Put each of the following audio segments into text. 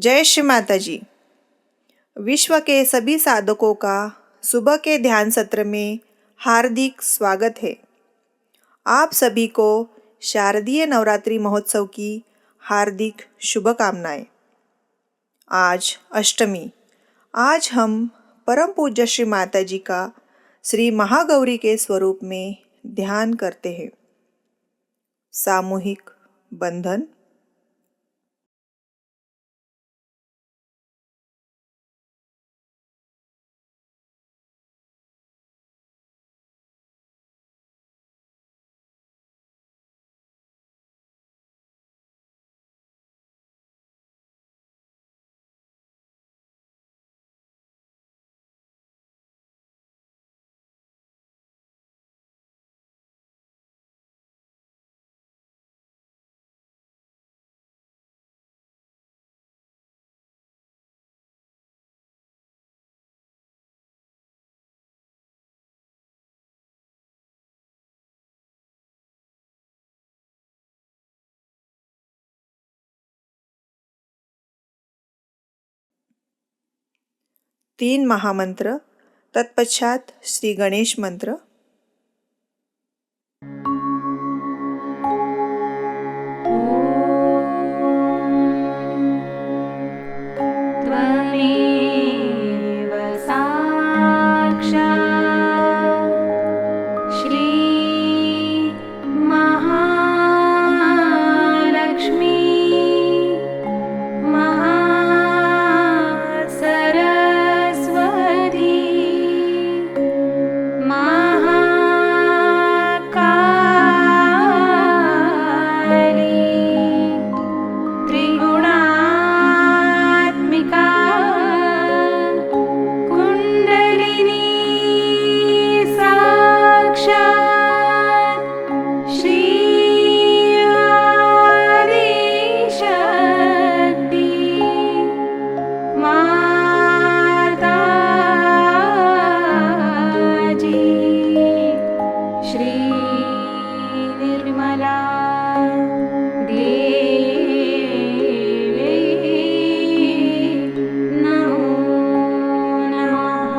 जय श्री माता जी। विश्व के सभी साधकों का सुबह के ध्यान सत्र में हार्दिक स्वागत है। आप सभी को शारदीय नवरात्रि महोत्सव की हार्दिक शुभकामनाएं। आज अष्टमी। आज हम परम पूज्य श्री माता जी का श्री महागौरी के स्वरूप में ध्यान करते हैं। सामूहिक बंधन। तीन महामंत्र, तत्पश्चात श्री गणेश मंत्र। त्वमेव साक्षात् श्री महालक्ष्मी महासरस्वती महाकाली त्रिगुणात्मिका कुण्डलिनी साक्षात् श्री आदिशक्ति माताजी श्री निर्मला देवी नमो नमः।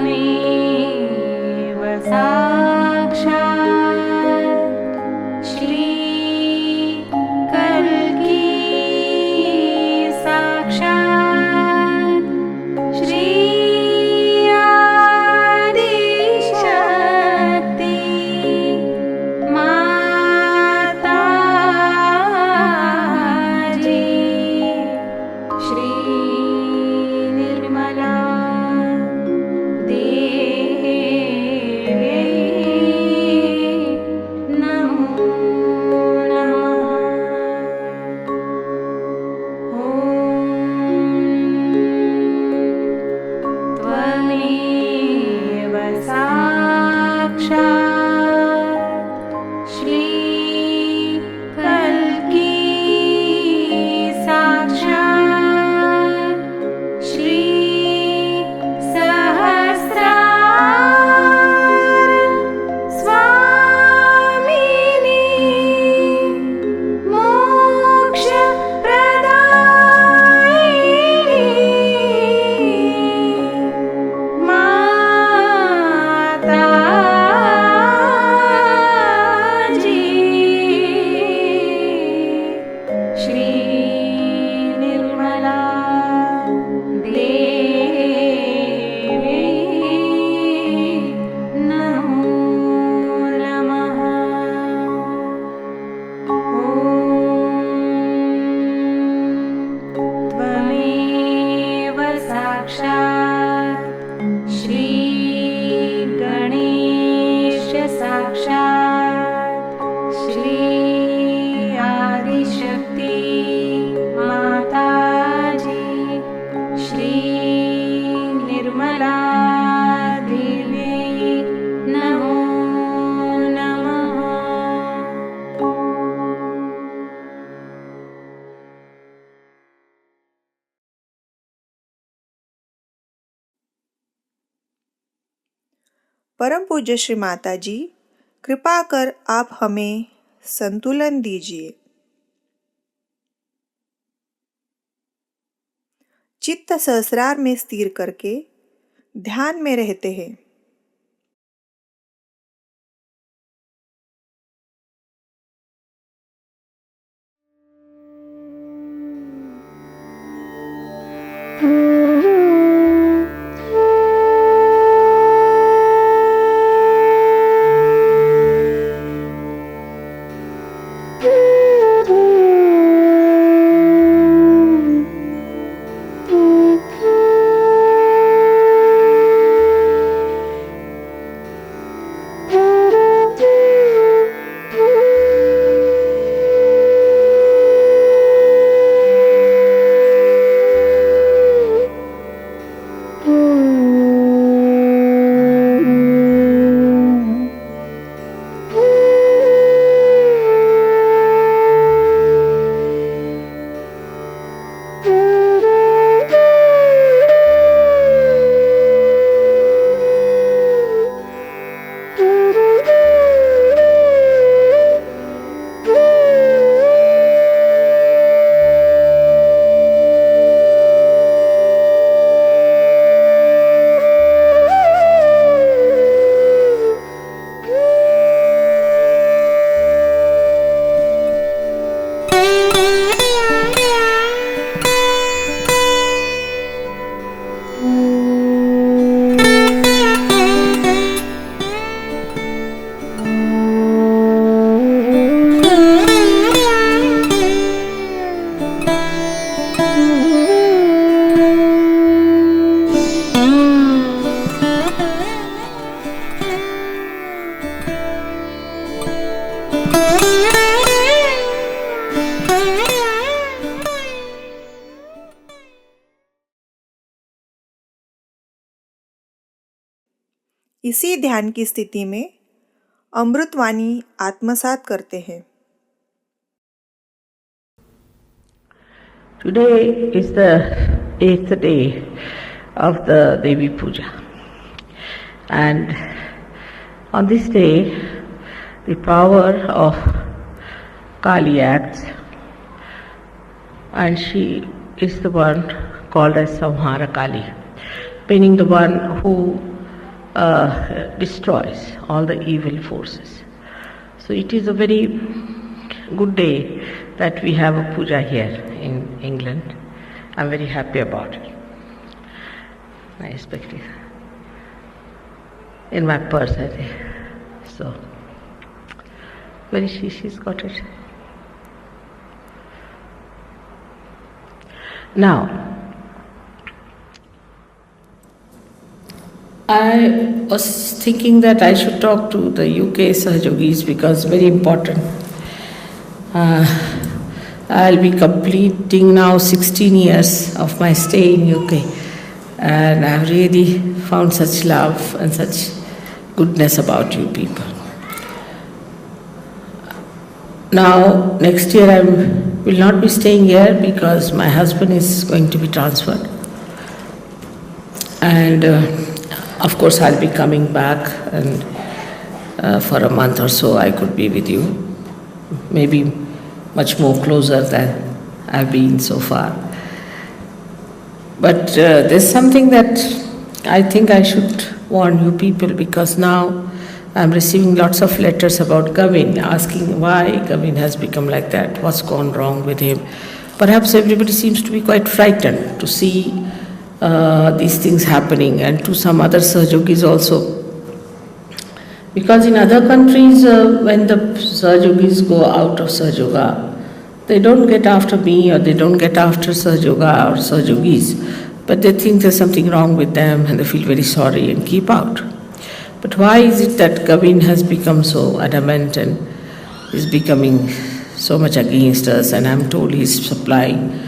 त्वमेव साक्षात् श्री कल्की साक्षात् श्री आदिशक्ति माताजी श्री निर्मला देवी नमो नमः। त्वमेव साक्षात् श्री कल्की साक्षात् श्री सहस्रार स्वामिनी मोक्षप्रदायिनी माताजी श्री निर्मला देवी नमो नमः। त्वमेव साक्षात् श्री गणेश साक्षात् श्री आदिशक्ति माताजी श्री निर्मला देवी नमो नमः। परम पूज्य श्री माता जी कृपा कर आप हमें संतुलन दीजिए। चित्त सहस्रार में स्थिर करके ध्यान में रहते हैं। इसी ध्यान की स्थिति में अमृतवाणी आत्मसात करते हैं। Today is the 8th day of the Devi Puja, and on this day the power of Kali acts, and she is the one called as Samhara Kali, meaning the one who destroys all the evil forces. So it is a very good day that we have a puja here in England. I'm very happy about it. I expect it in my purse, I think. So, where is she? She's got it. Now, I was thinking that I should talk to the UK Sahajogis because very important. I'll be completing now 16 years of my stay in UK, and I've really found such love and such goodness about you people. Now, next year I will not be staying here because my husband is going to be transferred, and of course I'll be coming back, and for a month or so I could be with you, maybe much more closer than I've been so far. But there's something that I think I should warn you people, because now I'm receiving lots of letters about Gavin, asking why Gavin has become like that, what's gone wrong with him. Perhaps everybody seems to be quite frightened to see these things happening, and to some other Sahajogis also. Because in other countries, when the Sahajogis go out of Sahajoga, they don't get after me or they don't get after Sahajoga or Sahajogis, but they think there's something wrong with them and they feel very sorry and keep out. But why is it that Gavin has become so adamant and is becoming so much against us, and I'm told he's supplying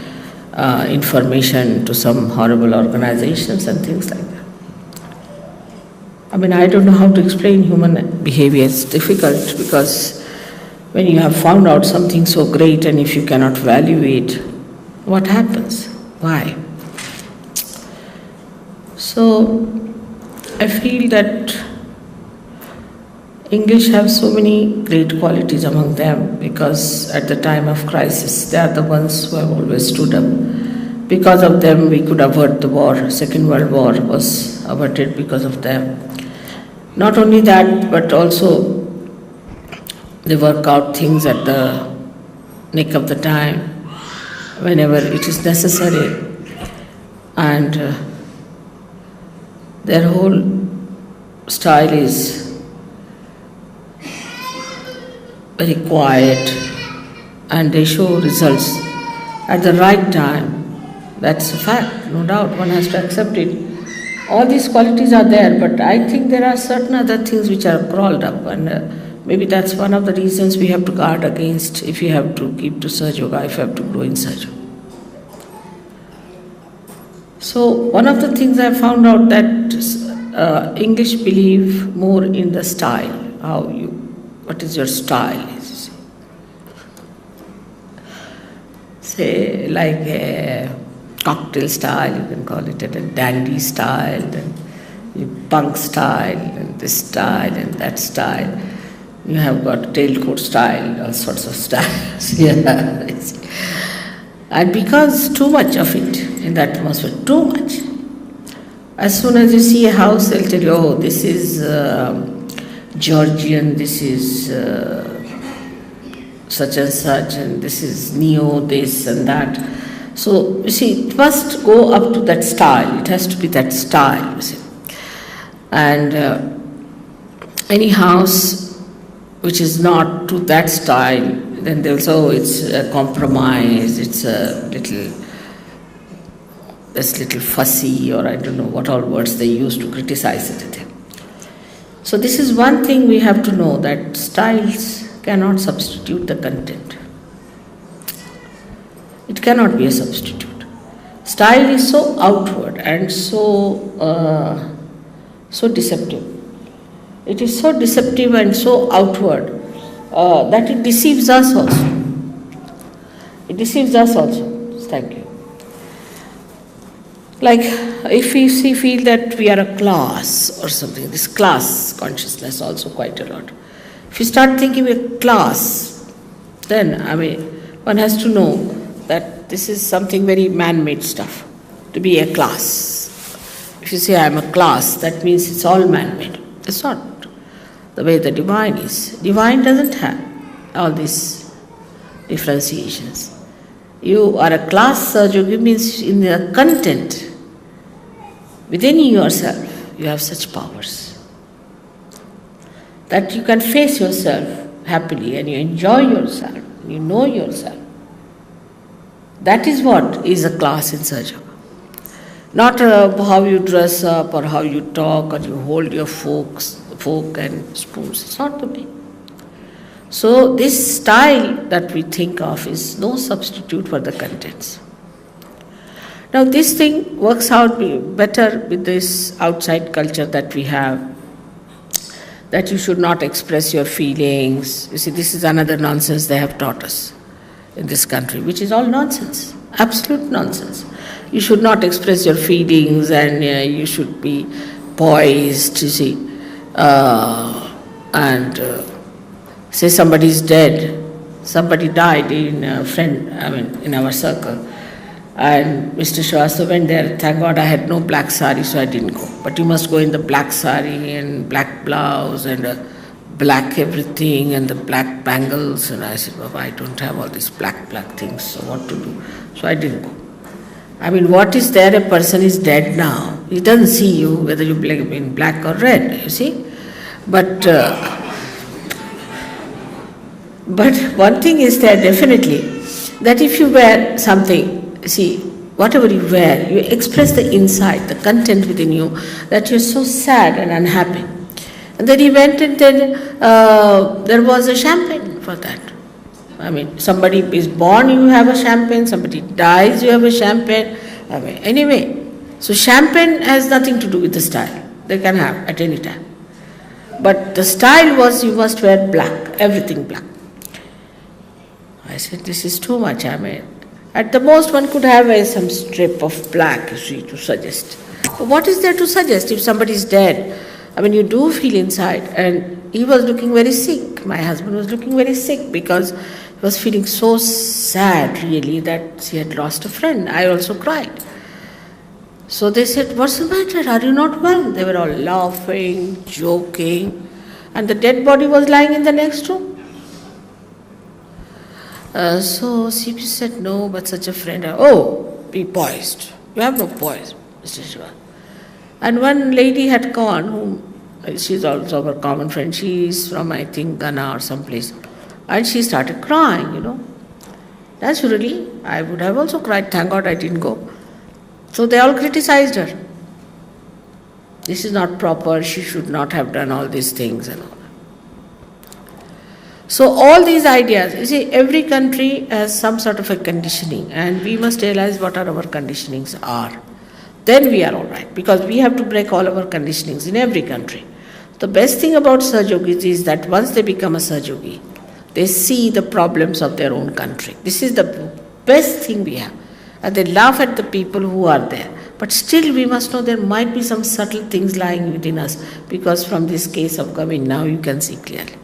information to some horrible organizations and things like that? I mean, I don't know how to explain human behavior. It's difficult because when you have found out something so great and if you cannot value it, what happens? Why? So, I feel that English have so many great qualities among them because at the time of crisis they are the ones who have always stood up. Because of them we could avert the war. Second World War was averted because of them. Not only that, but also they work out things at the nick of the time, whenever it is necessary. And their whole style is very quiet and they show results at the right time. That's a fact, no doubt, one has to accept it. All these qualities are there, but I think there are certain other things which are crawled up, and maybe that's one of the reasons we have to guard against if you have to keep to Sahaja Yoga, if you have to grow in Sahaja Yoga. So, one of the things I found out that English believe more in the style, what is your style? Say, like a cocktail style, you can call it a dandy style, then punk style, and this style and that style. You have got tailcoat style, all sorts of styles. Yeah. And because too much of it in the atmosphere, too much. As soon as you see a house, they'll tell you, oh, this is Georgian, this is such and such, and this is neo, this and that. So, you see, it must go up to that style. It has to be that style, you see. And any house which is not to that style, then they'll say, oh, it's a compromise, it's a little fussy, or I don't know what all words they use to criticize it. So this is one thing we have to know, that styles cannot substitute the content. It cannot be a substitute. Style is so outward and so deceptive. It is so deceptive and so outward that it deceives us also. It deceives us also. Thank you. Like if we feel that we are a class or something, this class consciousness also quite a lot. If you start thinking we're a class, then one has to know that this is something very man-made stuff, to be a class. If you say I'm a class, that means it's all man-made. It's not the way the divine is. Divine doesn't have all these differentiations. You are a class, Sahaja Yogi means in the content, within yourself, you have such powers that you can face yourself happily and you enjoy yourself, you know yourself. That is what is a class in Sahaja Yoga. Not how you dress up or how you talk or you hold your fork and spoons. It's not the way. So this style that we think of is no substitute for the contents. Now this thing works out better with this outside culture that we have, that you should not express your feelings. You see, this is another nonsense they have taught us in this country, which is all nonsense, absolute nonsense. You should not express your feelings and you should be poised, you see, say somebody is dead, somebody died in our circle, and Mr. Shrivastava went there. Thank God I had no black sari, so I didn't go. But you must go in the black sari and black blouse and black everything and the black bangles. And I said, Baba, I don't have all these black things, so what to do? So I didn't go. What is there? A person is dead now. He doesn't see you whether you in black or red, you see. But one thing is there definitely, that if you wear something, see, whatever you wear, you express the inside, the content within you, that you're so sad and unhappy. And then he went and then there was a champagne for that. Somebody is born, you have a champagne, somebody dies, you have a champagne. Anyway, so champagne has nothing to do with the style. They can have at any time. But the style was you must wear black, everything black. I said, this is too much. At the most one could have some strip of black, you see, to suggest. But what is there to suggest if somebody is dead? You do feel inside, and he was looking very sick. My husband was looking very sick because he was feeling so sad, really, that she had lost a friend. I also cried. So they said, "What's the matter? Are you not well?" They were all laughing, joking, and the dead body was lying in the next room. So CP said, "No, but such a friend." "Oh, be poised. You have no poise, Mr. Shiva." And one lady had gone, whom she's also our common friend. She's from, I think, Ghana or someplace. And she started crying. Naturally, I would have also cried. Thank God I didn't go. So they all criticized her. This is not proper. She should not have done all these things and all. So all these ideas, you see, every country has some sort of a conditioning, and we must realize what our conditionings are. Then we are all right, because we have to break all our conditionings in every country. The best thing about Sahajogis is that once they become a Sahajogi, they see the problems of their own country. This is the best thing we have. And they laugh at the people who are there. But still we must know there might be some subtle things lying within us, because from this case of Gavin now you can see clearly.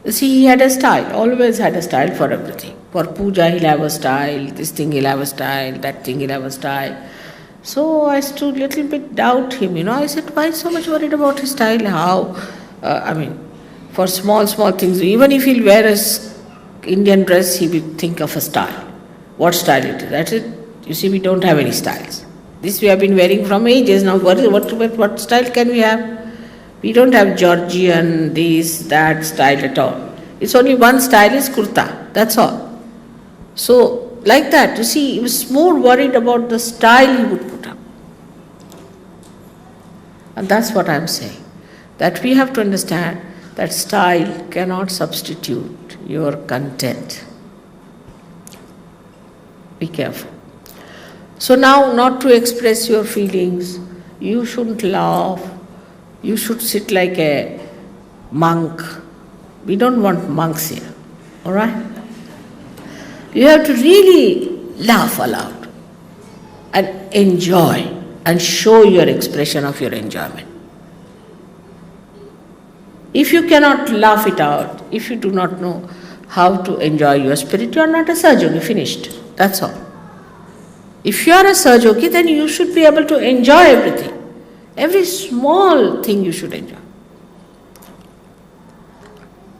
You see, he had a style, always had a style for everything. For puja he'll have a style, this thing he'll have a style, that thing he'll have a style. So I used to little bit doubt him, I said, why so much worried about his style? How? For small things, even if he'll wear a Indian dress, he will think of a style. What style it is? That's it. You see, we don't have any styles. This we have been wearing from ages now. What style can we have? We don't have Georgian, this, that style at all. It's only one style is kurta. That's all. So, like that, you see, he was more worried about the style he would put up. And that's what I'm saying. That we have to understand that style cannot substitute your content. Be careful. So now, not to express your feelings, you shouldn't laugh, you should sit like a monk. We don't want monks here, alright? You have to really laugh aloud and enjoy and show your expression of your enjoyment. If you cannot laugh it out, if you do not know how to enjoy your spirit, you are not a Sahajogi, finished. That's all. If you are a Sahajogi, then you should be able to enjoy everything. Every small thing you should enjoy.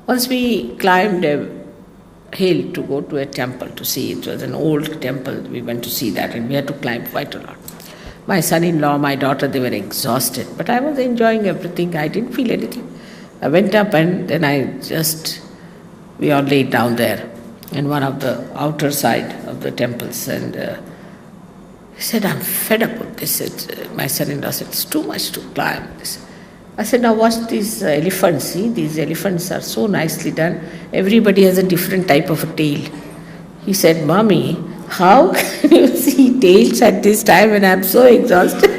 Once we climbed a hill to go to a temple to see. It was an old temple. We went to see that, and we had to climb quite a lot. My son-in-law, my daughter, they were exhausted, but I was enjoying everything. I didn't feel anything. I went up, and then we all laid down there in one of the outer side of the temples, and he said, "I'm fed up with this." My son-in-law said, "It's too much to climb this." I said, "Now watch these elephants. See, these elephants are so nicely done. Everybody has a different type of a tail." He said, "Mommy, how can you see tails at this time when I'm so exhausted?"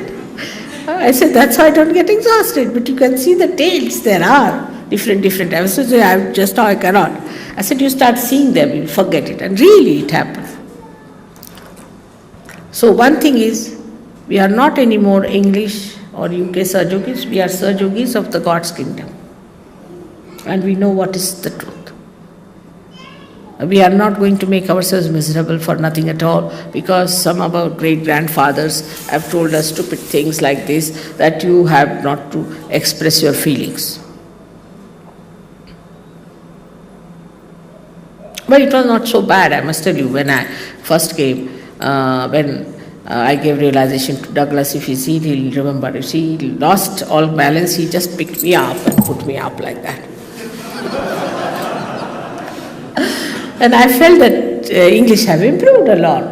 I said, "That's how I don't get exhausted. But you can see the tails. There are different. I said, "Just now I cannot." I said, "You start seeing them, you'll forget it." And really it happened. So one thing is, we are not anymore English or UK Sahajogis, we are Sahajogis of the God's kingdom. And we know what is the truth. We are not going to make ourselves miserable for nothing at all, because some of our great-grandfathers have told us stupid things like this, that you have not to express your feelings. But it was not so bad, I must tell you, when I first came. When I gave realization to Douglas, if you see, he'll remember. You see, he lost all balance, he just picked me up and put me up like that. And I felt that English have improved a lot.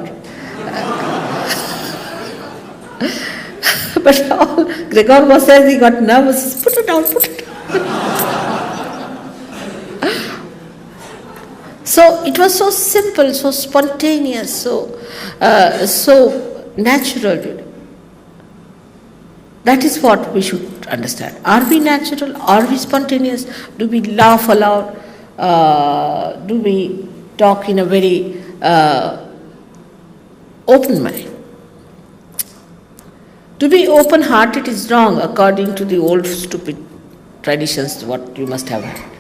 But all Gregor was saying, he got nervous, put it down. So it was so simple, so spontaneous, so natural. That is what we should understand. Are we natural? Are we spontaneous? Do we laugh aloud? Do we talk in a very open mind? To be open-hearted is wrong according to the old stupid traditions, what you must have had.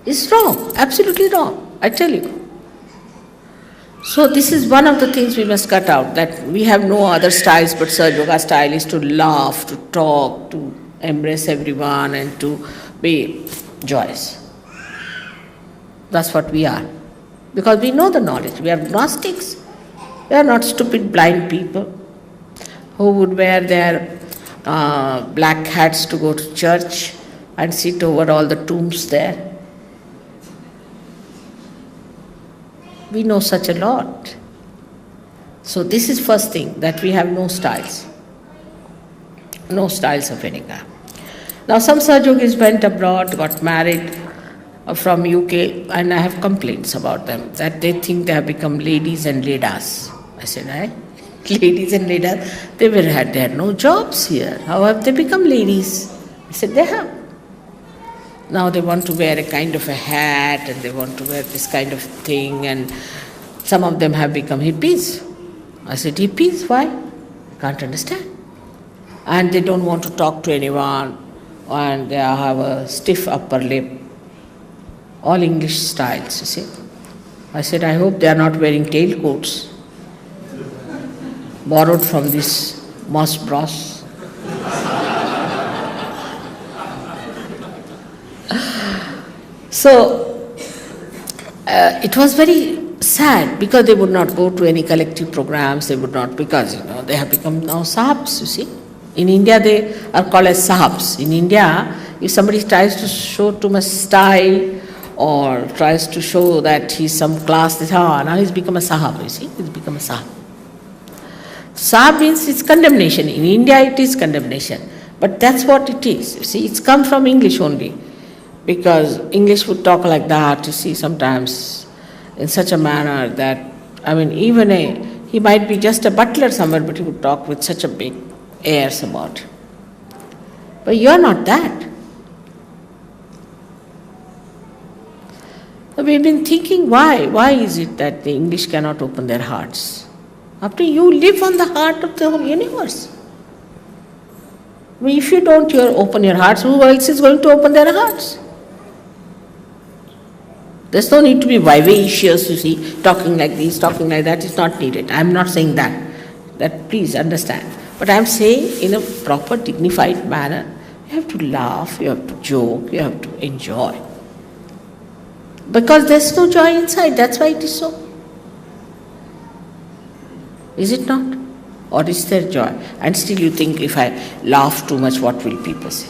It's wrong, absolutely wrong, I tell you. So this is one of the things we must cut out, that we have no other styles but Sahaja Yoga style is to laugh, to talk, to embrace everyone and to be joyous. That's what we are. Because we know the knowledge. We are Gnostics. We are not stupid blind people who would wear their black hats to go to church and sit over all the tombs there. We know such a lot. So this is first thing, that we have no styles. No styles of any kind. Now some Sahaja Yogis went abroad, got married from UK, and I have complaints about them, that they think they have become ladies and ladas. I said, ladies and ladas? They had no jobs here. How have they become ladies? I said, they have. Now they want to wear a kind of a hat and they want to wear this kind of thing, and some of them have become hippies. I said, hippies? Why? I can't understand. And they don't want to talk to anyone, and they have a stiff upper lip. All English styles, you see. I said, I hope they are not wearing tailcoats borrowed from this Moss Bros. So, it was very sad because they would not go to any collective programs, they would not, because they have become now Sahibs, you see. In India they are called as Sahibs. In India, if somebody tries to show too much style or tries to show that he's some class, they say, now he's become a Sahib, you see, he's become a Sahib. Sahib means it's condemnation. In India it is condemnation. But that's what it is, you see, it's come from English only. Because English would talk like that, you see, sometimes in such a manner that, he might be just a butler somewhere, but he would talk with such a big airs about it. But you're not that. So we've been thinking, why is it that the English cannot open their hearts? After you live on the heart of the whole universe. If you don't open your hearts, who else is going to open their hearts? There's no need to be vivacious, you see, talking like this, talking like that, it's not needed. I'm not saying that please understand. But I'm saying in a proper, dignified manner, you have to laugh, you have to joke, you have to enjoy. Because there's no joy inside, that's why it is so. Is it not? Or is there joy? And still you think, if I laugh too much, what will people say?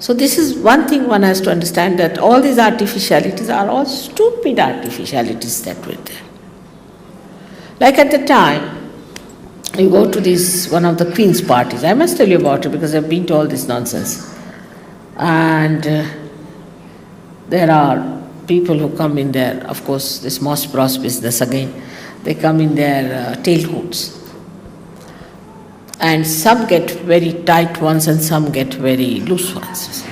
So this is one thing one has to understand, that all these artificialities are all stupid artificialities that were there. Like at the time, you go to one of the Queen's parties. I must tell you about it because I've been to all this nonsense. And there are people who come in there, of course, this Moss Bros business again, they come in their tailcoats. And some get very tight ones and some get very loose ones.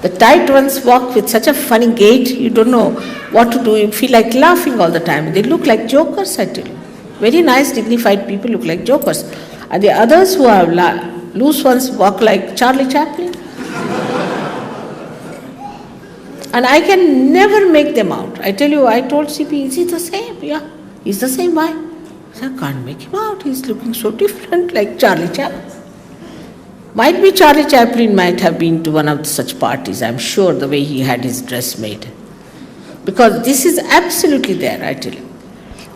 The tight ones walk with such a funny gait, you don't know what to do, you feel like laughing all the time. They look like jokers, I tell you. Very nice, dignified people look like jokers. And the others who are loose ones walk like Charlie Chaplin. And I can never make them out. I tell you, I told CP, is he the same? Yeah, he's the same. Why? I can't make him out. He's looking so different, like Charlie Chaplin. Might be Charlie Chaplin might have been to one of such parties, I'm sure, the way he had his dress made. Because this is absolutely there, I tell you.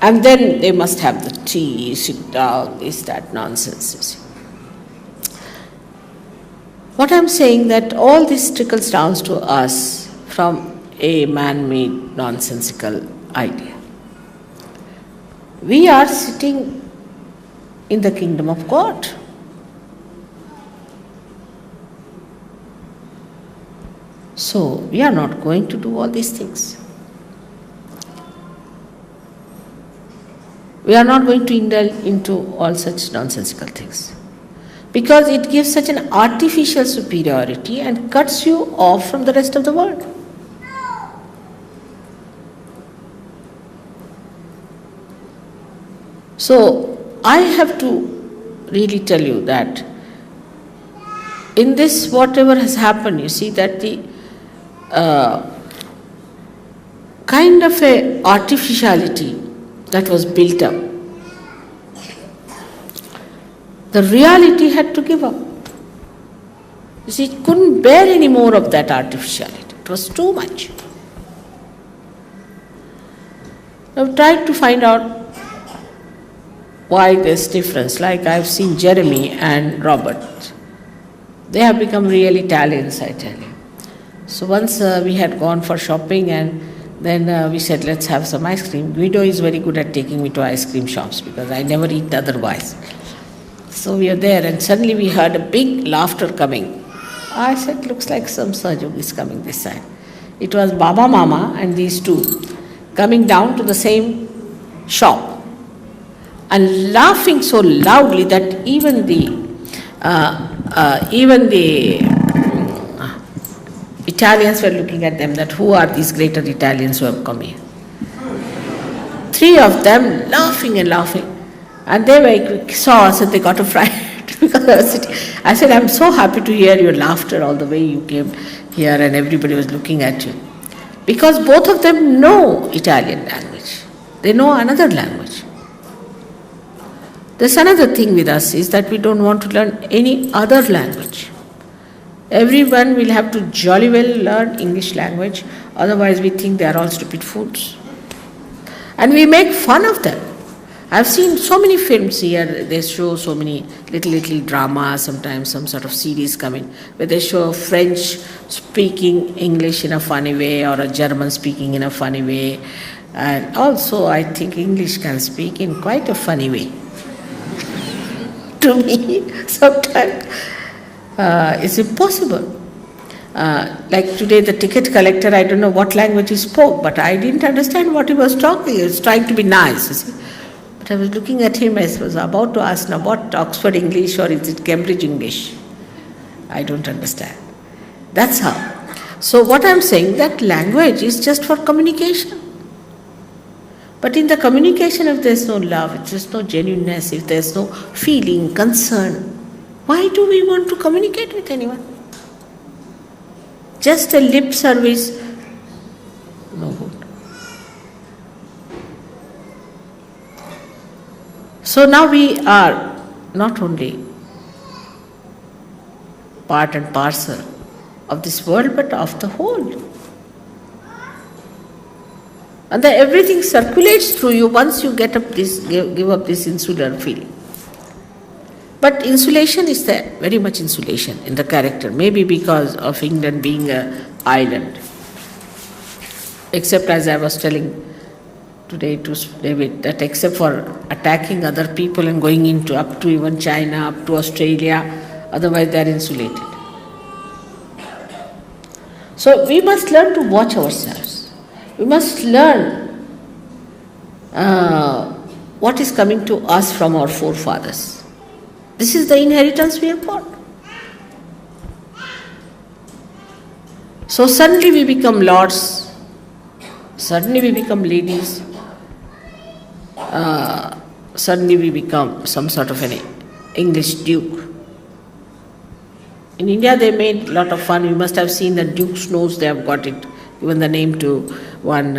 And then they must have the tea, sit down, this, that nonsense, you see. What I'm saying, that all this trickles down to us from a man-made nonsensical idea. We are sitting in the kingdom of God. So, we are not going to do all these things. We are not going to indulge into all such nonsensical things. Because it gives such an artificial superiority and cuts you off from the rest of the world. So, I have to really tell you that in this, whatever has happened, you see that the kind of a artificiality that was built up, the reality had to give up. You see, it couldn't bear any more of that artificiality. It was too much. I've tried to find out why there's difference. Like I've seen Jeremy and Robert. They have become real Italians, I tell you. So once we had gone for shopping, and then we said, let's have some ice cream. Guido is very good at taking me to ice cream shops because I never eat otherwise. So we are there, and suddenly we heard a big laughter coming. I said, looks like some Sajog is coming this side. It was Baba Mama and these two coming down to the same shop and laughing so loudly that even the Italians were looking at them, that who are these greater Italians who have come here. Three of them laughing and laughing. And they saw us and they got a fright because I was sitting. I said, I'm so happy to hear your laughter all the way you came here and everybody was looking at you. Because both of them know Italian language. They know another language. There's another thing with us is that we don't want to learn any other language. Everyone will have to jolly well learn English language, otherwise we think they are all stupid fools. And we make fun of them. I've seen so many films here, they show so many little dramas, sometimes some sort of series coming, where they show French speaking English in a funny way or a German speaking in a funny way. And also I think English can speak in quite a funny way. To me, sometimes it's impossible. Like today, the ticket collector, I don't know what language he spoke, but I didn't understand what he was talking. He was trying to be nice, you see. But I was looking at him, I was about to ask, now what, Oxford English or is it Cambridge English? I don't understand. That's how. So what I'm saying, that language is just for communication. But in the communication, if there's no love, if there's no genuineness, if there's no feeling, concern, why do we want to communicate with anyone? Just a lip service, no good. So now we are not only part and parcel of this world, but of the whole. And then everything circulates through you once you get up this, give up this insular feeling. But insulation is there, very much insulation in the character, maybe because of England being an island. Except, as I was telling today to David, that except for attacking other people and going into up to even China, up to Australia, otherwise they are insulated. So we must learn to watch ourselves. We must learn what is coming to us from our forefathers. This is the inheritance we have got. So suddenly we become lords, suddenly we become ladies, suddenly we become some sort of an English duke. In India they made a lot of fun. You must have seen the Duke's nose, they have got it, given the name to one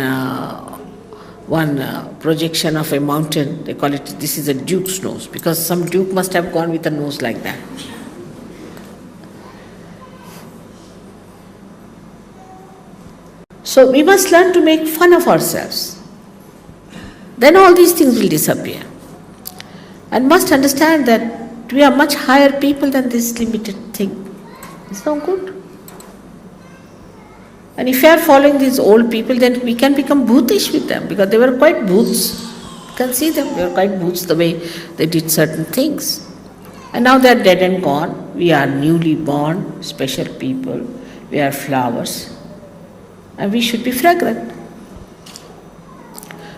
projection of a mountain. They call it, this is a Duke's nose, because some Duke must have gone with a nose like that. So we must learn to make fun of ourselves. Then all these things will disappear. And must understand that we are much higher people than this limited thing. It's no good. And if we are following these old people, then we can become bhutish with them, because they were quite bhoots. You can see them, they were quite bhoots the way they did certain things. And now they are dead and gone. We are newly born, special people. We are flowers. And we should be fragrant.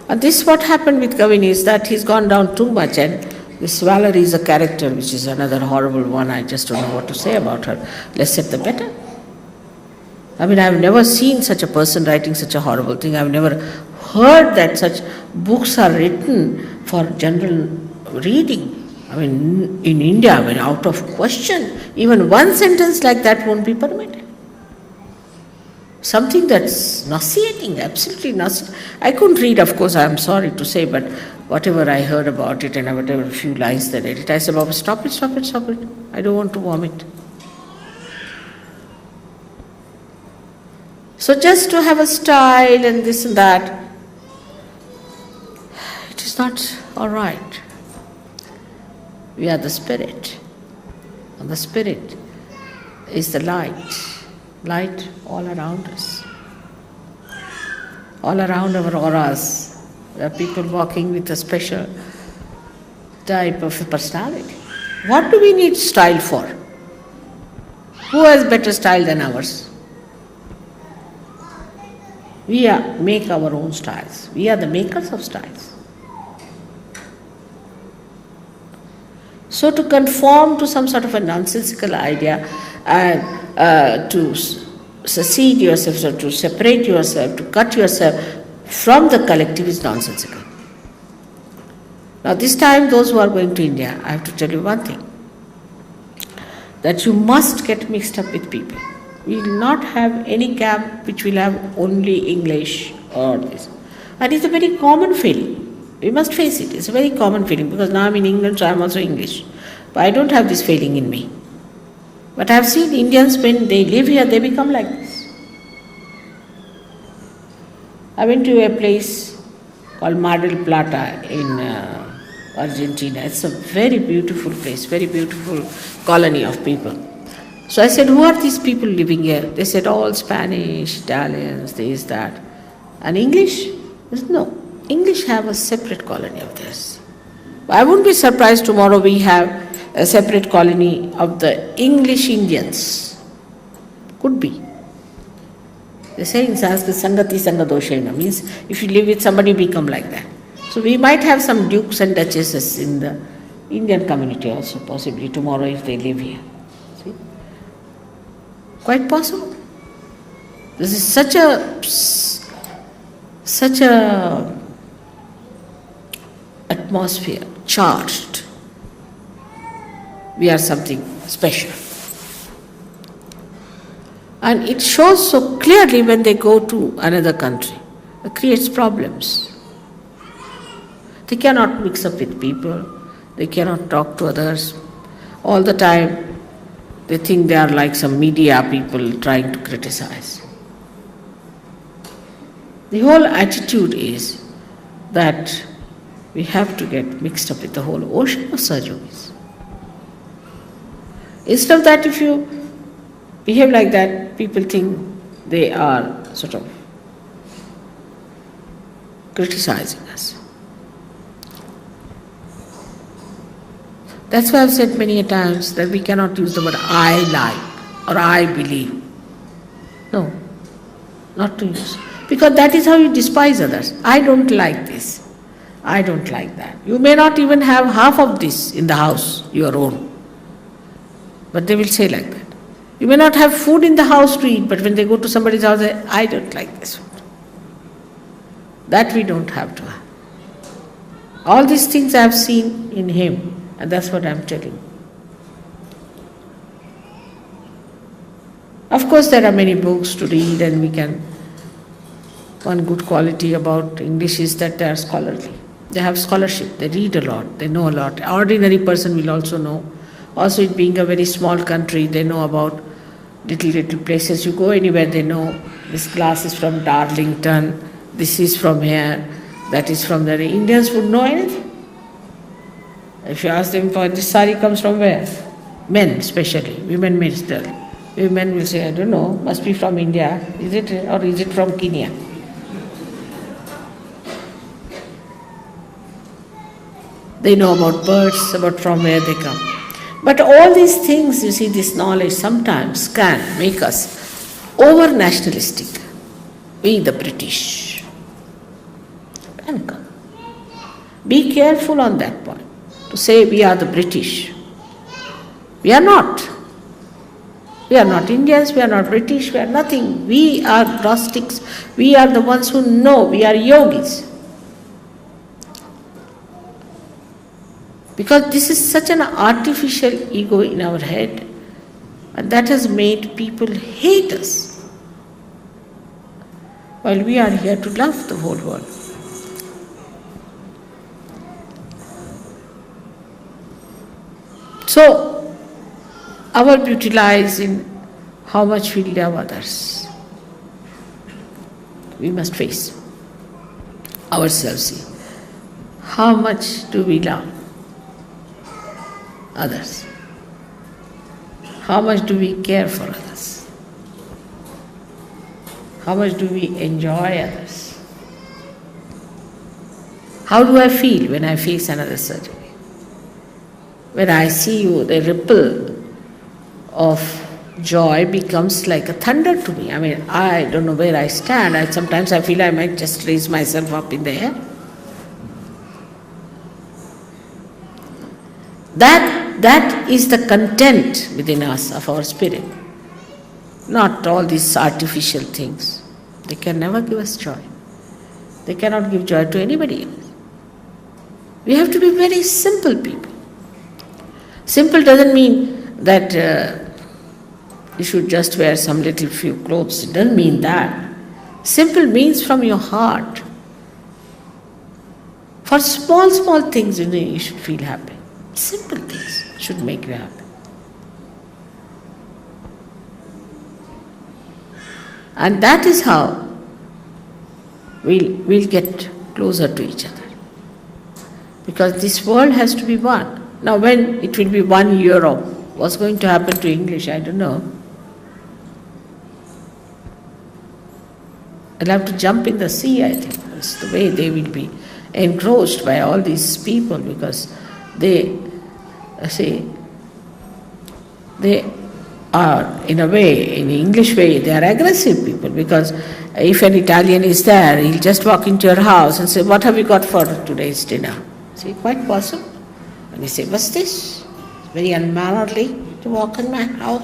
And this is what happened with Gavin, is that he's gone down too much, and this Valerie is a character which is another horrible one. I just don't know what to say about her. Less said the better. I mean, I've never seen such a person writing such a horrible thing. I've never heard that such books are written for general reading. I mean, in India, when out of question, even one sentence like that won't be permitted. Something that's nauseating, absolutely nauseating. I couldn't read, of course, I'm sorry to say, but whatever I heard about it and whatever few lines that I read, I said, Baba, stop it, stop it, stop it. I don't want to vomit. So just to have a style and this and that, it is not all right. We are the spirit, and the spirit is the light all around us. All around our auras, there are people walking with a special type of personality. What do we need style for? Who has better style than ours? We make our own styles. We are the makers of styles. So to conform to some sort of a nonsensical idea and to secede yourself, or to separate yourself, to cut yourself from the collective is nonsensical. Now this time, those who are going to India, I have to tell you one thing, that you must get mixed up with people. We will not have any camp which will have only English or this. And it's a very common feeling. We must face it. It's a very common feeling because now I'm in England, so I'm also English. But I don't have this feeling in me. But I've seen Indians, when they live here, they become like this. I went to a place called Mar del Plata in Argentina. It's a very beautiful place, very beautiful colony of people. So I said, who are these people living here? They said, all Spanish, Italians, this, that. And English? I said, no. English have a separate colony of theirs. I wouldn't be surprised tomorrow we have a separate colony of the English Indians. Could be. They say in Sanskrit, Sangati Sangadoshena, means if you live with somebody, you become like that. So we might have some dukes and duchesses in the Indian community also, possibly tomorrow if they live here. See? Quite possible. This is such a atmosphere, charged. We are something special. And it shows so clearly when they go to another country. It creates problems. They cannot mix up with people. They cannot talk to others. All the time, they think they are like some media people trying to criticize. The whole attitude is that we have to get mixed up with the whole ocean of Sahajogis. Instead of that, if you behave like that, people think they are sort of criticizing us. That's why I've said many a times that we cannot use the word I like or I believe. No, not to use. Because that is how you despise others. I don't like this. I don't like that. You may not even have half of this in the house, your own. But they will say like that. You may not have food in the house to eat, but when they go to somebody's house, they say, I don't like this food. That we don't have to have. All these things I have seen in him, and that's what I am telling. Of course, there are many books to read, and we can. One good quality about English is that they are scholarly. They have scholarship, they read a lot, they know a lot. Ordinary person will also know. Also, it being a very small country, they know about little places. You go anywhere, they know this glass is from Darlington, this is from here, that is from there. Indians would know anything. If you ask them, this sari comes from where? Men especially, women may tell. Women will say, I don't know, must be from India. Is it, or is it from Kenya? They know about birds, about from where they come. But all these things, you see, this knowledge sometimes can make us over-nationalistic. We the British. Can come. Be careful on that point. To say we are the British. We are not. We are not Indians, we are not British, we are nothing. We are Gnostics. We are the ones who know. We are yogis. Because this is such an artificial ego in our head, and that has made people hate us. While we are here to love the whole world. So, our beauty lies in how much we love others. We must face ourselves. How much do we love others? How much do we care for others? How much do we enjoy others? How do I feel when I face another surgery? When I see you, the ripple of joy becomes like a thunder to me. I mean, I don't know where I stand. Sometimes I feel I might just raise myself up in the air. That is the content within us of our spirit. Not all these artificial things. They can never give us joy. They cannot give joy to anybody else. We have to be very simple people. Simple doesn't mean that you should just wear some little few clothes. It doesn't mean that. Simple means from your heart. For small things, you should feel happy. Simple things should make you happy. And that is how we'll get closer to each other. Because this world has to be one. Now when it will be 1 euro, what's going to happen to English, I don't know. I'll have to jump in the sea, I think. It's the way they will be engrossed by all these people, because they are, in a way, in the English way, they are aggressive people, because if an Italian is there, he'll just walk into your house and say, "What have you got for today's dinner?" See, quite possible. And you say, "What's this? It's very unmannerly to walk in my house.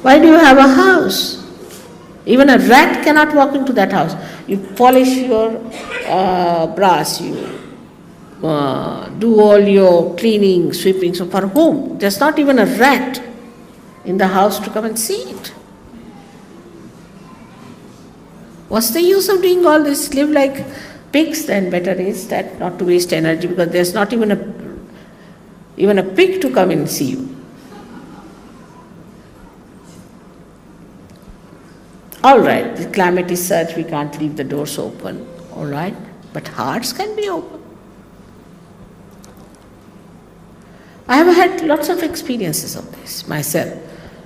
Why do you have a house? Even a rat cannot walk into that house. You polish your brass, you do all your cleaning, sweeping, so for whom? There's not even a rat in the house to come and see it. What's the use of doing all this? Live like pigs, then better is that, not to waste energy, because there's not even a pig to come and see you. All right, the climate is such, we can't leave the doors open, all right, but hearts can be open. I have had lots of experiences of this myself,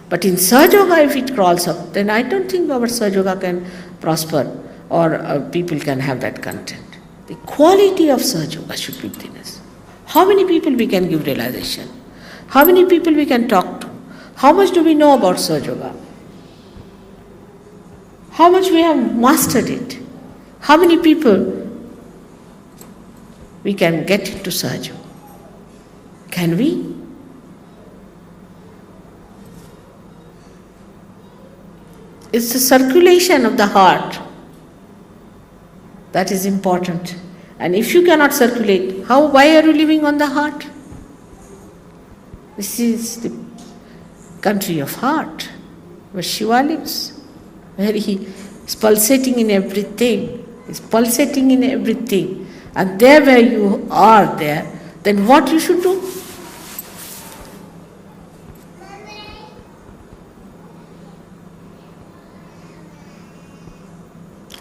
but in Sahaja Yoga, if it crawls up, then I don't think our Sahaja Yoga can prosper, or people can have that content. The quality of Sahaja Yoga should be within us. How many people we can give realization? How many people we can talk to? How much do we know about Sahaja Yoga? How much we have mastered it? How many people we can get into Sahaja Yoga? Can we? It's the circulation of the heart that is important. And if you cannot circulate, why are you living on the heart? This is the country of heart, where Shiva lives, where he is pulsating in everything. He's pulsating in everything. And there where you are there, then what you should do?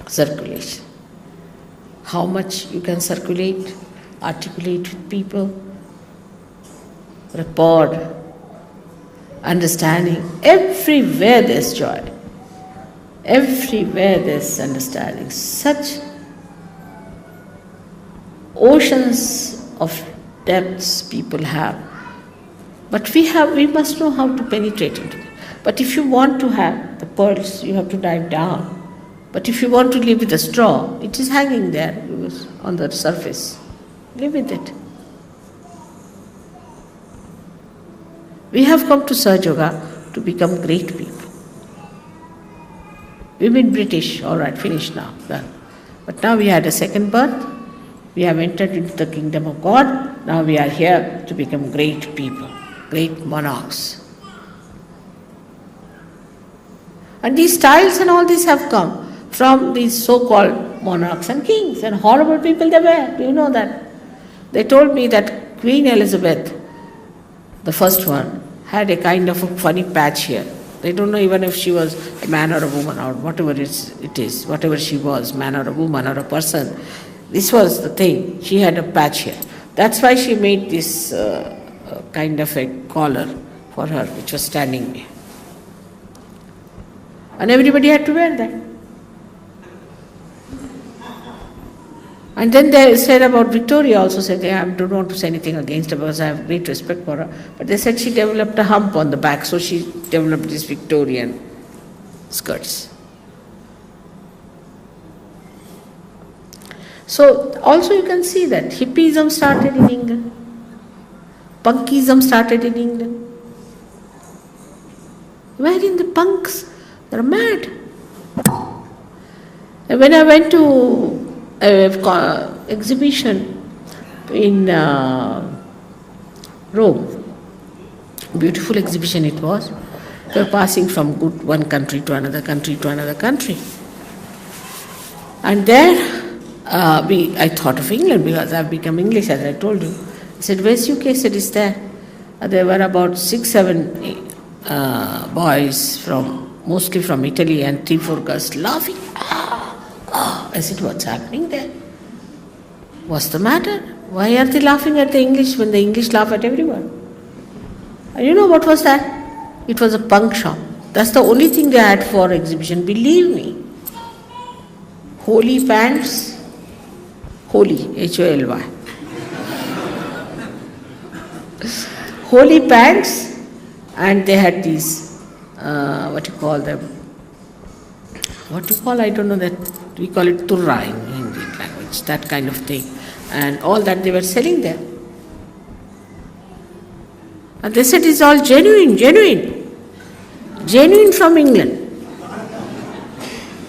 Circulation. How much you can circulate, articulate with people, rapport, understanding. Everywhere there's joy. Everywhere there's understanding. Such oceans of depths people have. But we must know how to penetrate into it. But if you want to have the pearls, you have to dive down. But if you want to live with a straw, it is hanging there on the surface. Live with it. We have come to Sahaja Yoga to become great people. We've been British, all right, finished now, done. But now we had a second birth. We have entered into the kingdom of God. Now we are here to become great people, great monarchs. And these styles and all this have come from these so-called monarchs and kings, and horrible people they were. Do you know that? They told me that Queen Elizabeth, the first one, had a kind of a funny patch here. They don't know even if she was a man or a woman or whatever it is, whatever she was, man or a woman or a person. This was the thing. She had a patch here. That's why she made this kind of a collar for her, which was standing there. And everybody had to wear that. And then they said about Victoria also, said I don't want to say anything against her because I have great respect for her. But they said she developed a hump on the back, so she developed these Victorian skirts. So also you can see that hippism started in England. Punkism started in England. Wherein the punks, they're mad. And when I went to exhibition in Rome, beautiful exhibition it was. We were passing from one country to another country to another country. And there I thought of England because I've become English, as I told you. I said, where's UK? I said, it's there. There were about 6-7 boys mostly from Italy, and 3-4 girls laughing. I said, what's happening there? What's the matter? Why are they laughing at the English when the English laugh at everyone? And you know what was that? It was a punk shop. That's the only thing they had for exhibition, believe me. Holy pants, holy, H-O-L-Y. Holy pants, and they had these, what do you call them? What do you call, I don't know that, we call it turra in Indian language, that kind of thing. And all that they were selling there. And they said it's all genuine from England.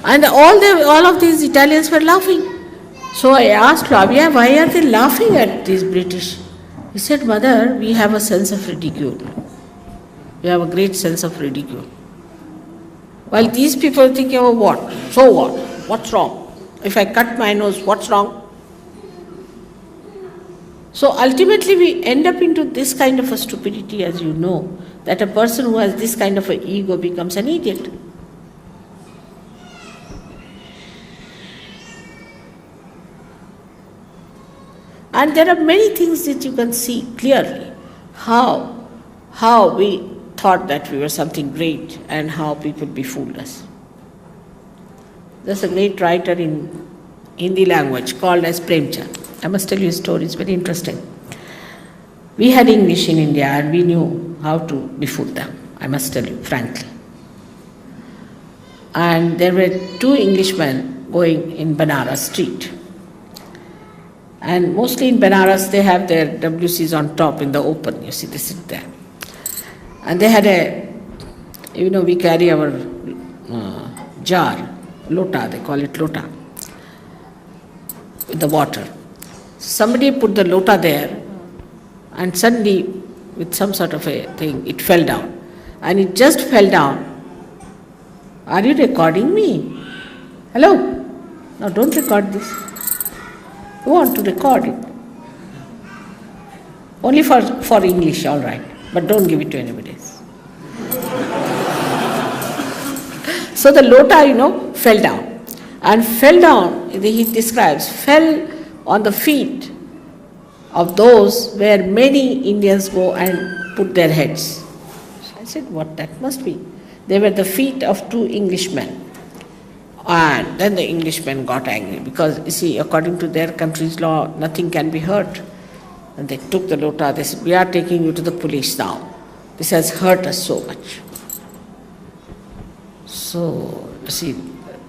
And all of these Italians were laughing. So I asked Flavia, why are they laughing at these British? He said, Mother, we have a sense of ridicule. We have a great sense of ridicule. While these people are thinking, oh what? So what? What's wrong? If I cut my nose, what's wrong? So ultimately we end up into this kind of a stupidity, as you know, that a person who has this kind of an ego becomes an idiot. And there are many things that you can see clearly, how we thought that we were something great and how people befooled us. There's a great writer in Hindi language called as Premchand. I must tell you a story, it's very interesting. We had English in India and we knew how to befool them, I must tell you frankly. And there were 2 Englishmen going in Banaras street. And mostly in Banaras they have their WCs on top in the open, you see, they sit there. And they had we carry our jar, lota, they call it lota, with the water. Somebody put the lota there and suddenly, with some sort of a thing, it fell down. And it just fell down. Are you recording me? Hello? No, don't record this. You want to record it. Only for English, all right. But don't give it to anybody else. So the lota, fell down. And fell down, he describes, fell on the feet of those where many Indians go and put their heads. So I said, what that must be? They were the feet of 2 Englishmen. And then the Englishmen got angry because, you see, according to their country's law, nothing can be hurt. And they took the lota, they said, we are taking you to the police now. This has hurt us so much. So, you see,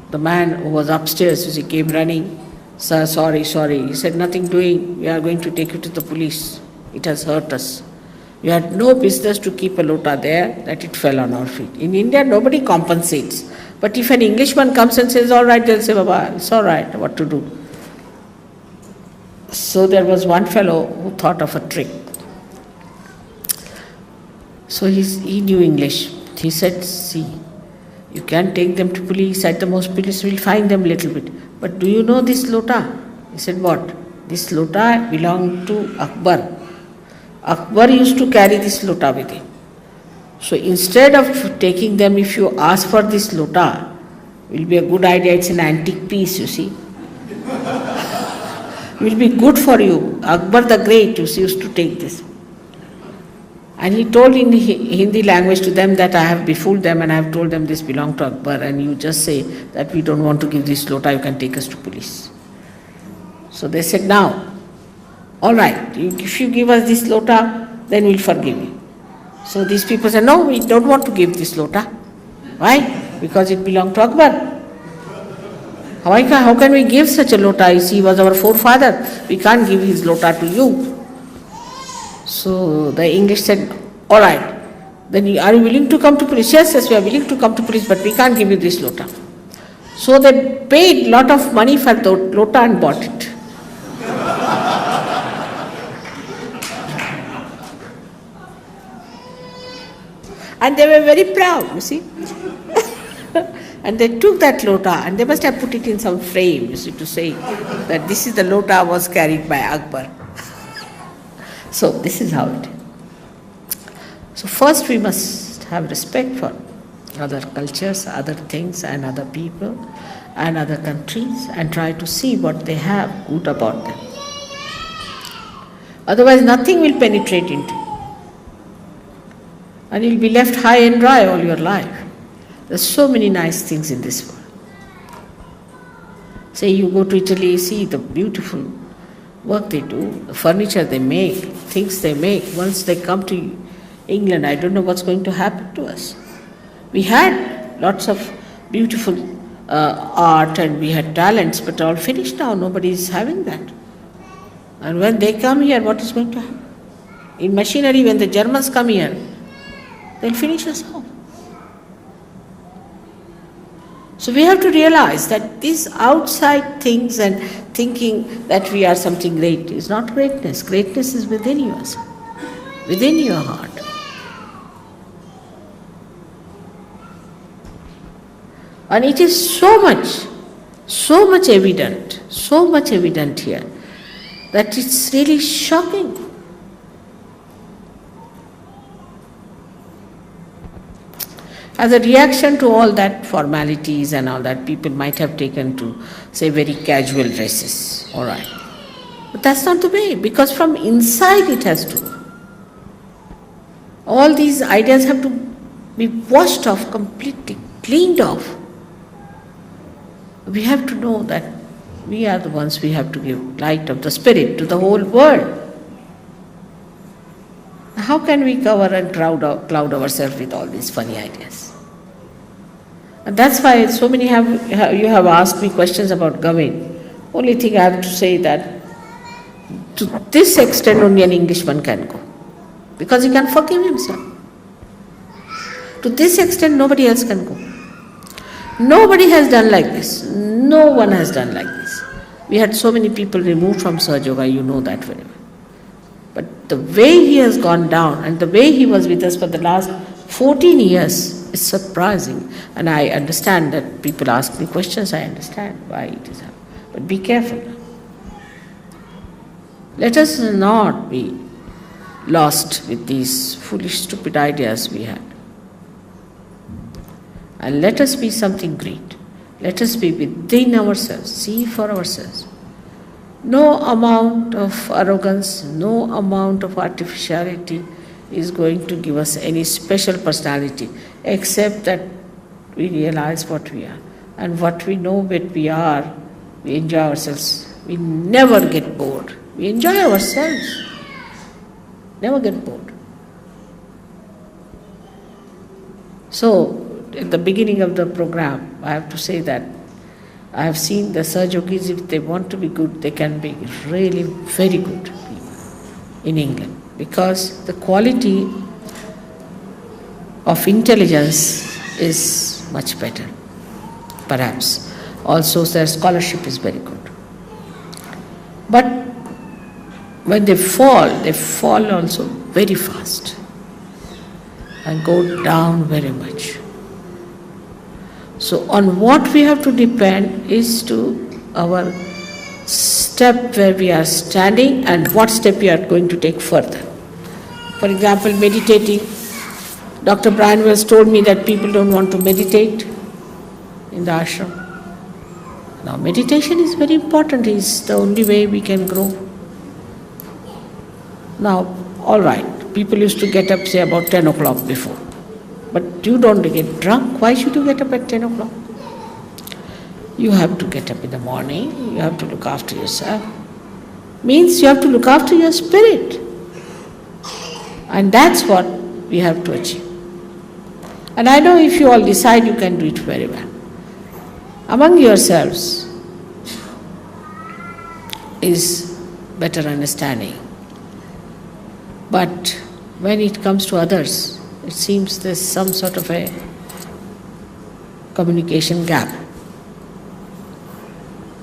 the man who was upstairs, came running. Sir, sorry. He said, nothing doing. We are going to take you to the police. It has hurt us. You had no business to keep a lota there, that it fell on our feet. In India, nobody compensates. But if an Englishman comes and says, all right, they'll say, Baba, it's all right, what to do? So there was one fellow who thought of a trick. So he knew English. He said, see, you can take them to police. At the most, police will fine them a little bit. But do you know this lota? He said, what? This lota belonged to Akbar. Akbar used to carry this lota with him. So instead of taking them, if you ask for this lota, will be a good idea. It's an antique piece, you see. Will be good for you. Akbar the Great used to take this. And he told in Hindi language to them that I have befooled them and I have told them this belonged to Akbar, and you just say that we don't want to give this lota, you can take us to police. So they said, now, all right, if you give us this lota, then we'll forgive you. So these people said, no, we don't want to give this lota. Why? Because it belonged to Akbar. How can we give such a lota? You see, he was our forefather. We can't give his lota to you. So the English said, all right, then are you willing to come to police? Yes, we are willing to come to police, but we can't give you this lota. So they paid a lot of money for the lota and bought it. And they were very proud, you see. And they took that lota and they must have put it in some frame, you see, to say that this is the lota was carried by Akbar. So this is how it is. So first we must have respect for other cultures, other things and other people and other countries and try to see what they have good about them. Otherwise nothing will penetrate into you. And you'll be left high and dry all your life. There's so many nice things in this world. Say you go to Italy, see the beautiful work they do, the furniture they make, things they make. Once they come to England, I don't know what's going to happen to us. We had lots of beautiful art and we had talents, but all finished now. Nobody is having that. And when they come here, what is going to happen? In machinery, when the Germans come here, they'll finish us off. So we have to realize that these outside things and thinking that we are something great is not greatness. Greatness is within yourself, within your heart. And it is so much evident here that it's really shocking. As a reaction to all that formalities and all that, people might have taken to, say, very casual dresses. All right. But that's not the way, because from inside it has to. All these ideas have to be washed off completely, cleaned off. We have to know that we are the ones we have to give light of the Spirit to the whole world. How can we cover and cloud ourselves with all these funny ideas? And that's why so many you have asked me questions about Govind. Only thing I have to say that to this extent only an Englishman can go, because he can forgive himself. To this extent nobody else can go. Nobody has done like this. No one has done like this. We had so many people removed from Sahaja Yoga, you know that very well. But the way he has gone down and the way he was with us for the last 14 years is surprising. And I understand that people ask me questions, I understand why it is happening. But be careful. Let us not be lost with these foolish, stupid ideas we had. And let us be something great. Let us be within ourselves, see for ourselves. No amount of arrogance, no amount of artificiality is going to give us any special personality, except that we realize what we are. And what we know what we are, we enjoy ourselves. We never get bored. We enjoy ourselves. Never get bored. So, at the beginning of the program, I have to say that I have seen the Sahaja Yogis, if they want to be good, they can be really very good in England. Because the quality of intelligence is much better, perhaps. Also, their scholarship is very good. But when they fall also very fast and go down very much. So on what we have to depend is to our step where we are standing and what step we are going to take further. For example, meditating. Dr. Brian Wells told me that people don't want to meditate in the ashram. Now, meditation is very important. It's the only way we can grow. Now, all right, people used to get up, say, about 10 o'clock before. But you don't get drunk. Why should you get up at 10 o'clock? You have to get up in the morning. You have to look after yourself. Means you have to look after your spirit. And that's what we have to achieve. And I know if you all decide, you can do it very well. Among yourselves is better understanding. But when it comes to others, it seems there's some sort of a communication gap.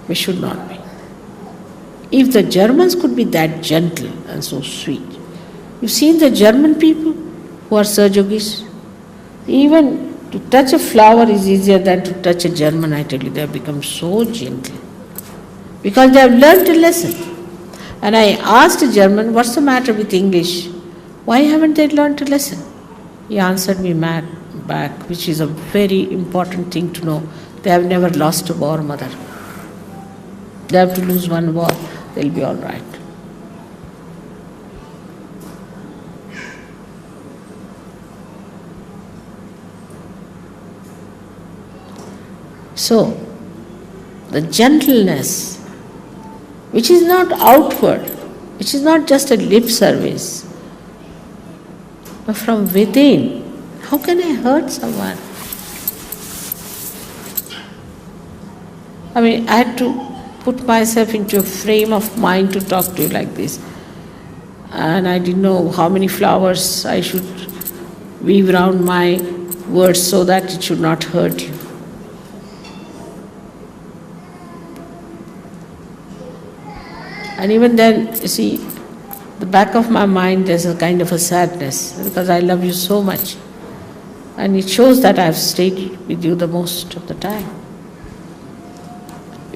We should not be. If the Germans could be that gentle and so sweet, you've seen the German people who are Sahajogis? Even to touch a flower is easier than to touch a German, I tell you. They have become so gentle. Because they have learnt a lesson. And I asked a German, what's the matter with English? Why haven't they learnt a lesson? He answered me back, which is a very important thing to know. They have never lost a war, mother. They have to lose one war, they'll be all right. So, the gentleness, which is not outward, which is not just a lip service, but from within. How can I hurt someone? I mean, I had to put myself into a frame of mind to talk to you like this. And I didn't know how many flowers I should weave around my words so that it should not hurt you. And even then, you see, the back of my mind there's a kind of a sadness because I love you so much. And it shows that I've stayed with you the most of the time.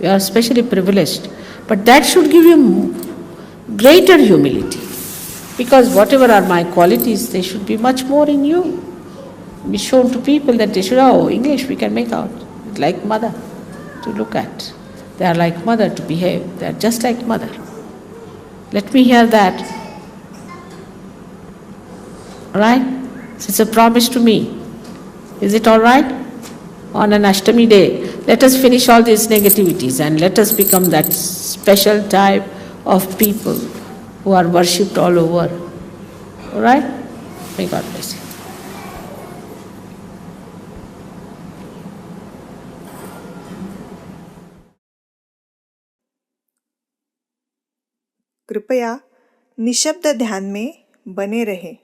You are especially privileged. But that should give you greater humility. Because whatever are my qualities, they should be much more in you. Be shown to people that they should, English we can make out. Like mother to look at. They are like mother to behave. They are just like mother. Let me hear that. Alright? So it's a promise to me. Is it alright? On an Ashtami day, let us finish all these negativities and let us become that special type of people who are worshipped all over. Alright? May God bless you. कृपया निशब्द ध्यान में बने रहें।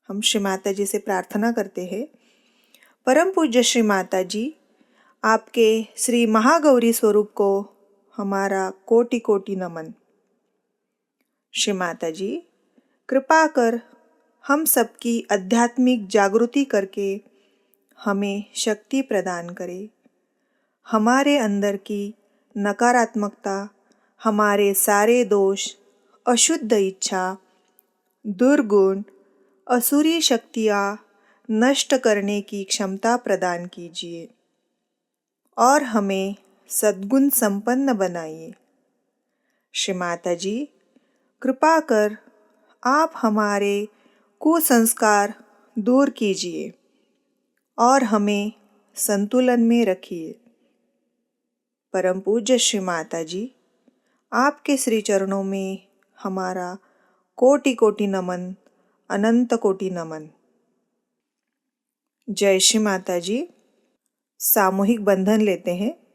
हम श्री माता जी से प्रार्थना करते हैं। परम पूज्य श्री माता जी, आपके श्री महागौरी स्वरूप को हमारा कोटि कोटि नमन। श्री माता जी, कृपा कर हम सबकी आध्यात्मिक जागृति करके हमें शक्ति प्रदान करें। हमारे अंदर की नकारात्मकता, हमारे सारे दोष, अशुद्ध इच्छा, दुर्गुण, असुरी शक्तियाँ नष्ट करने की क्षमता प्रदान कीजिए और हमें सद्गुण संपन्न बनाइए। श्री माता जी, कृपा कर आप हमारे कुसंस्कार दूर कीजिए और हमें संतुलन में रखिए। परम पूज्य श्री माता जी, आपके श्री चरणों में हमारा कोटि कोटि नमन, अनंत कोटि नमन। जय श्री माता जी। सामूहिक बंधन लेते हैं।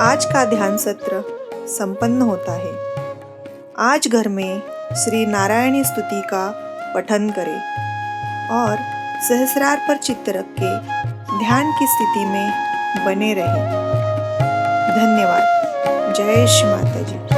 आज का ध्यान सत्र संपन्न होता है। आज घर में श्री नारायणी स्तुति का पठन करें और सहस्रार पर चित्त रख के ध्यान की स्थिति में बने रहें। धन्यवाद। जय श्री माता जी।